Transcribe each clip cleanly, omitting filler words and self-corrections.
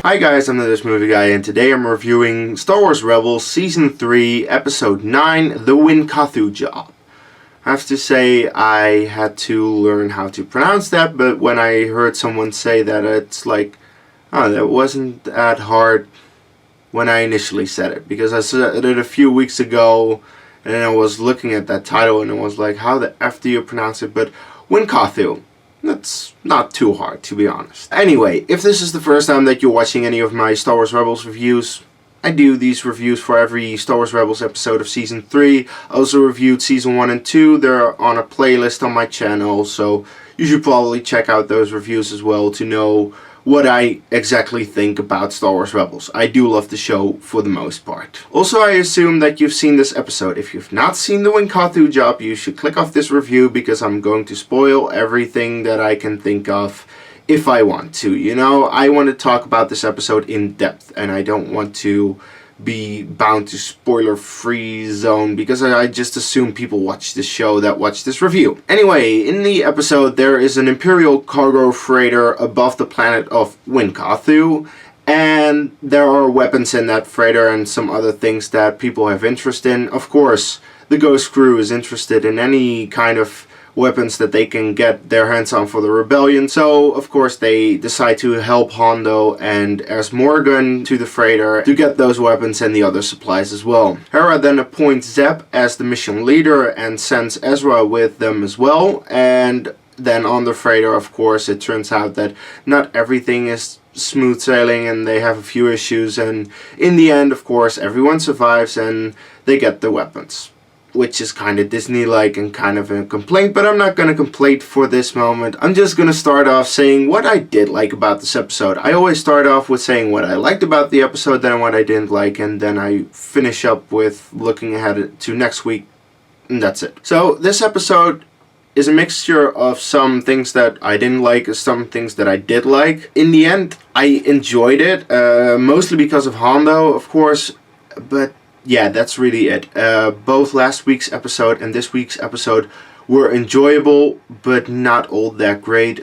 Hi guys, I'm This Movie Guy, and today I'm reviewing Star Wars Rebels Season 3, Episode 9, The Wynkahthu Job. I have to say, I had to learn how to pronounce that, but when I heard someone say that, it's like, oh, that wasn't that hard when I initially said it, because I said it a few weeks ago, and then I was looking at that title, and it was like, how the F do you pronounce it? But Wynkahthu. That's not too hard, to be honest. Anyway, if this is the first time that you're watching any of my Star Wars Rebels reviews, I do these reviews for every Star Wars Rebels episode of Season 3. I also reviewed Season 1 and 2. They're on a playlist on my channel, so you should probably check out those reviews as well to know what I exactly think about Star Wars Rebels. I do love the show for the most part. Also, I assume that you've seen this episode. If you've not seen the Wynkahthu Job, you should click off this review because I'm going to spoil everything that I can think of if I want to. You know, I want to talk about this episode in depth, and I don't want to be bound to spoiler-free zone because I just assume people watch this show that watch this review. Anyway, in the episode there is an Imperial cargo freighter above the planet of Wynkahthu, and there are weapons in that freighter and some other things that people have interest in. Of course, the Ghost Crew is interested in any kind of weapons that they can get their hands on for the rebellion, so of course they decide to help Hondo and as Morgan to the freighter to get those weapons and the other supplies as well. Hera then appoints Zeb as the mission leader and sends Ezra with them as well, and then on the freighter, of course, it turns out that not everything is smooth sailing and they have a few issues, and in the end, of course, everyone survives and they get the weapons. Which is kind of Disney-like and kind of a complaint, but I'm not going to complain for this moment. I'm just going to start off saying what I did like about this episode. I always start off with saying what I liked about the episode, then what I didn't like, and then I finish up with looking ahead to next week, and that's it. So this episode is a mixture of some things that I didn't like and some things that I did like. In the end, I enjoyed it, mostly because of Hondo, of course, but yeah, that's really it. Both last week's episode and this week's episode were enjoyable, but not all that great.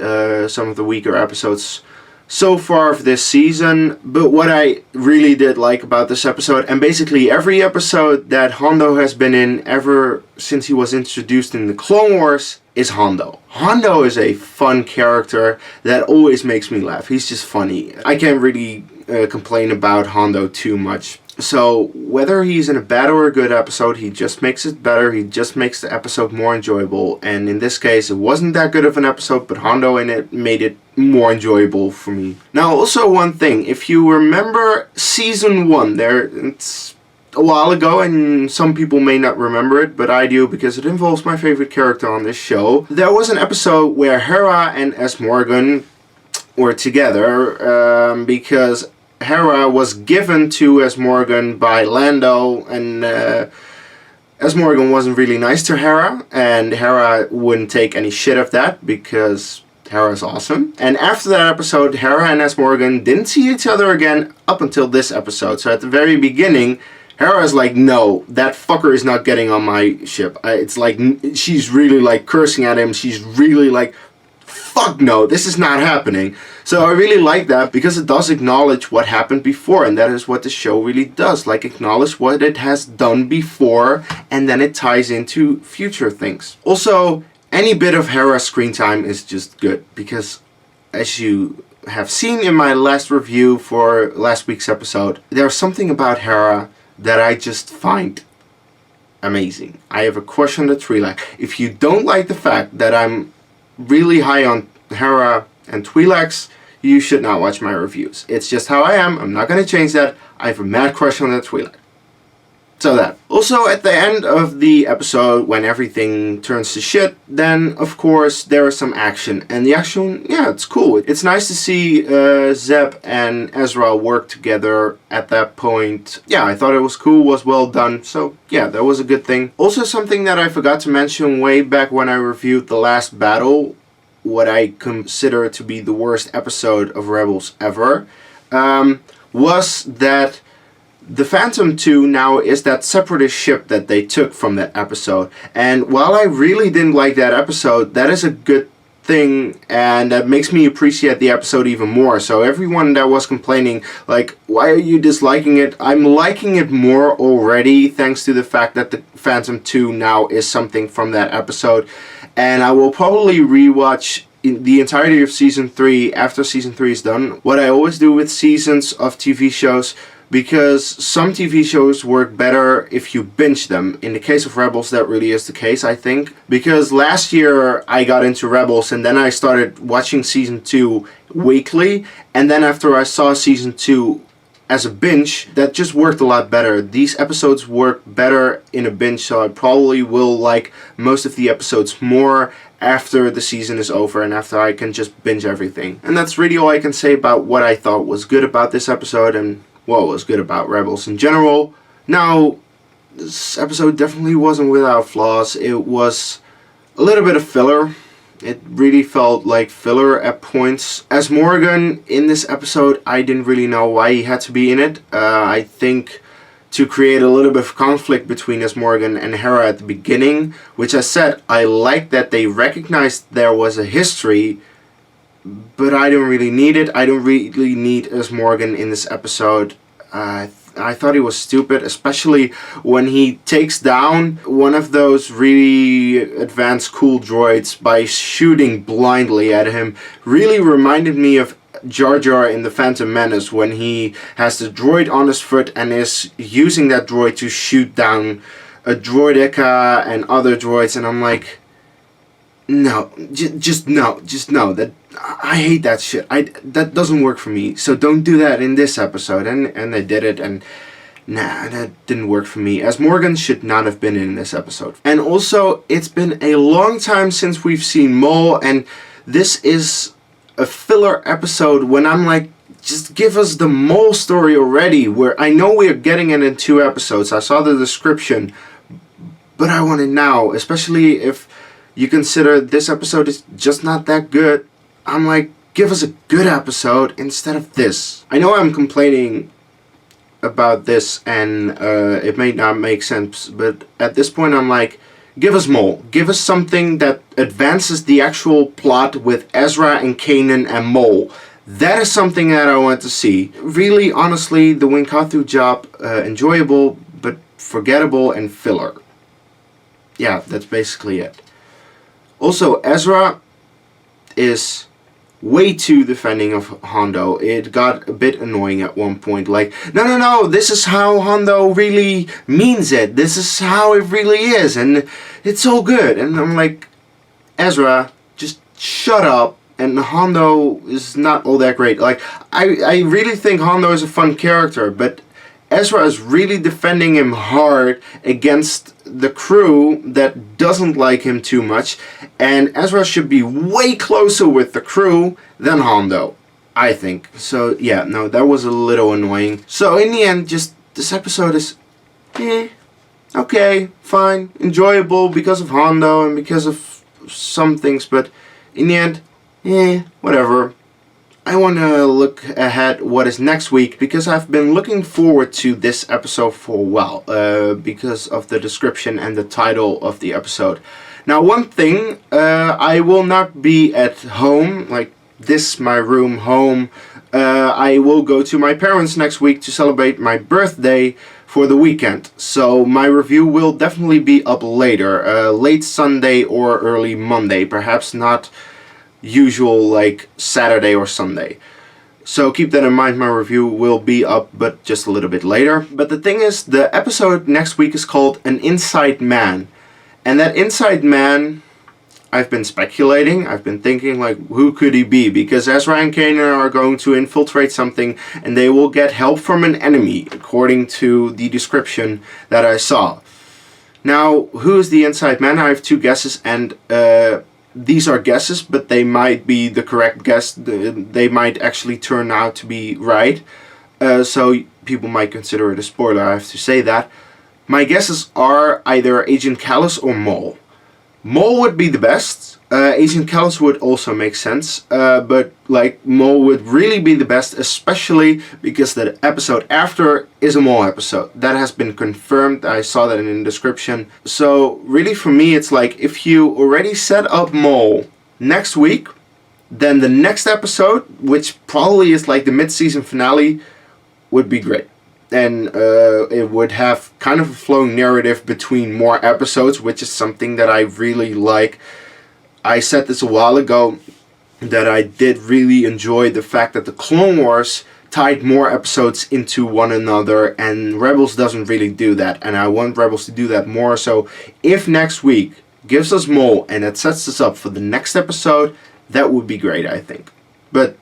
Some of the weaker episodes so far of this season. But what I really did like about this episode, and basically every episode that Hondo has been in ever since he was introduced in the Clone Wars, is Hondo. Hondo is a fun character that always makes me laugh. He's just funny. I can't really complain about Hondo too much. So whether he's in a bad or a good episode, he just makes it better. He just makes the episode more enjoyable. And in this case, it wasn't that good of an episode, but Hondo in it made it more enjoyable for me. Now, also one thing, if you remember Season 1, it's a while ago, and some people may not remember it, but I do because it involves my favorite character on this show. There was an episode where Hera and S. Morgan were together because Hera was given to S. Morgan by Lando, and S. Morgan wasn't really nice to Hera, and Hera wouldn't take any shit of that because Hera's awesome. And after that episode, Hera and S. Morgan didn't see each other again up until this episode. So at the very beginning, Hera's like, no, that fucker is not getting on my ship. It's like, she's really like cursing at him. She's really like, fuck no, this is not happening. So I really like that because it does acknowledge what happened before, and that is what the show really does, like acknowledge what it has done before, and then it ties into future things. Also, any bit of Hera screen time is just good because, as you have seen in my last review for last week's episode, there's something about Hera that I just find amazing. I have a crush on the Twi'lek. If you don't like the fact that I'm really high on Hera and Twi'leks, you should not watch my reviews. It's just how I am. I'm not going to change that. I have a mad crush on the Twi'lek. So that. Also, at the end of the episode, when everything turns to shit, then, of course, there is some action. And the action, yeah, it's cool. It's nice to see Zeb and Ezra work together at that point. Yeah, I thought it was cool, was well done. So, yeah, that was a good thing. Also, something that I forgot to mention way back when I reviewed The Last Battle, what I consider to be the worst episode of Rebels ever, was that the Phantom 2 now is that separatist ship that they took from that episode. And while I really didn't like that episode, that is a good thing, and that makes me appreciate the episode even more. So everyone that was complaining, like, why are you disliking it? I'm liking it more already, thanks to the fact that the Phantom 2 now is something from that episode. And I will probably rewatch the entirety of Season 3 after Season 3 is done. What I always do with seasons of TV shows, because some TV shows work better if you binge them. In the case of Rebels, that really is the case, I think. Because last year I got into Rebels and then I started watching Season 2 weekly. And then after I saw Season 2 as a binge, that just worked a lot better. These episodes work better in a binge, so I probably will like most of the episodes more after the season is over and after I can just binge everything. And that's really all I can say about what I thought was good about this episode and what was good about Rebels in general. Now, this episode definitely wasn't without flaws. It was a little bit of filler. It really felt like filler at points. As Morgan in this episode, I didn't really know why he had to be in it. I think to create a little bit of conflict between as Morgan and Hera at the beginning, which I said, I like that they recognized there was a history, but I don't really need it. I don't really need as Morgan in this episode. I thought he was stupid, especially when he takes down one of those really advanced cool droids by shooting blindly at him. Really reminded me of Jar Jar in The Phantom Menace when he has the droid on his foot and is using that droid to shoot down a droideka and other droids, and I'm like, no, just no. That I hate that shit. That doesn't work for me. So don't do that in this episode. And they did it, and nah, that didn't work for me. As Morgan should not have been in this episode. And also, it's been a long time since we've seen Maul, and this is a filler episode when I'm like, just give us the Maul story already. Where I know we're getting it in 2 episodes. I saw the description, but I want it now, especially if you consider this episode is just not that good. I'm like, give us a good episode instead of this. I know I'm complaining about this and it may not make sense, but at this point I'm like, give us Maul. Give us something that advances the actual plot with Ezra and Kanan and Maul. That is something that I want to see. Really, honestly, the Wynkahthu Job, enjoyable, but forgettable and filler. Yeah, that's basically it. Also, Ezra is way too defending of Hondo. It got a bit annoying at one point. Like, no, this is how Hondo really means it. This is how it really is. And it's so good. And I'm like, Ezra, just shut up. And Hondo is not all that great. Like, I really think Hondo is a fun character, but Ezra is really defending him hard against the crew that doesn't like him too much, and Ezra should be way closer with the crew than Hondo, I think. So yeah, no, that was a little annoying. So in the end, just this episode is okay, fine, enjoyable because of Hondo and because of some things, but in the end, whatever. I want to look ahead what is next week, because I've been looking forward to this episode for a while, because of the description and the title of the episode. Now, one thing, I will not be at home, like this, my room, home. I will go to my parents next week to celebrate my birthday for the weekend. So my review will definitely be up later, late Sunday or early Monday, perhaps not usual like Saturday or Sunday. So keep that in mind. My review will be up, but just a little bit later. But the thing is, the episode next week is called An Inside Man. And that Inside Man, I've been speculating, I've been thinking like, who could he be? Because Ezra and Kanan are going to infiltrate something and they will get help from an enemy, according to the description that I saw. Now, who is the Inside Man? I have 2 guesses, and these are guesses, but they might be the correct guess. They might actually turn out to be right. So people might consider it a spoiler, I have to say that. My guesses are either Agent Kallus or Maul. Maul would be the best. Agent Kallus would also make sense. But like, Maul would really be the best, especially because the episode after is a Maul episode. That has been confirmed. I saw that in the description. So really for me, it's like, if you already set up Maul next week, then the next episode, which probably is like the mid-season finale, would be great. And it would have kind of a flowing narrative between more episodes, which is something that I really like. I said this a while ago that I did really enjoy the fact that the Clone Wars tied more episodes into one another, and Rebels doesn't really do that, and I want Rebels to do that more. So if next week gives us more and it sets us up for the next episode, that would be great, I think. But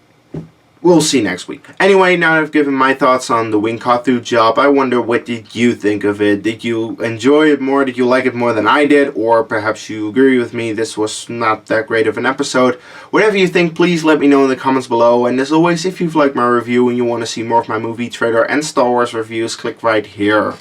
we'll see next week. Anyway, now I've given my thoughts on the Wynkahthu Job, I wonder, what did you think of it? Did you enjoy it more? Did you like it more than I did? Or perhaps you agree with me, this was not that great of an episode. Whatever you think, please let me know in the comments below. And as always, if you've liked my review and you want to see more of my movie, trailer and Star Wars reviews, click right here.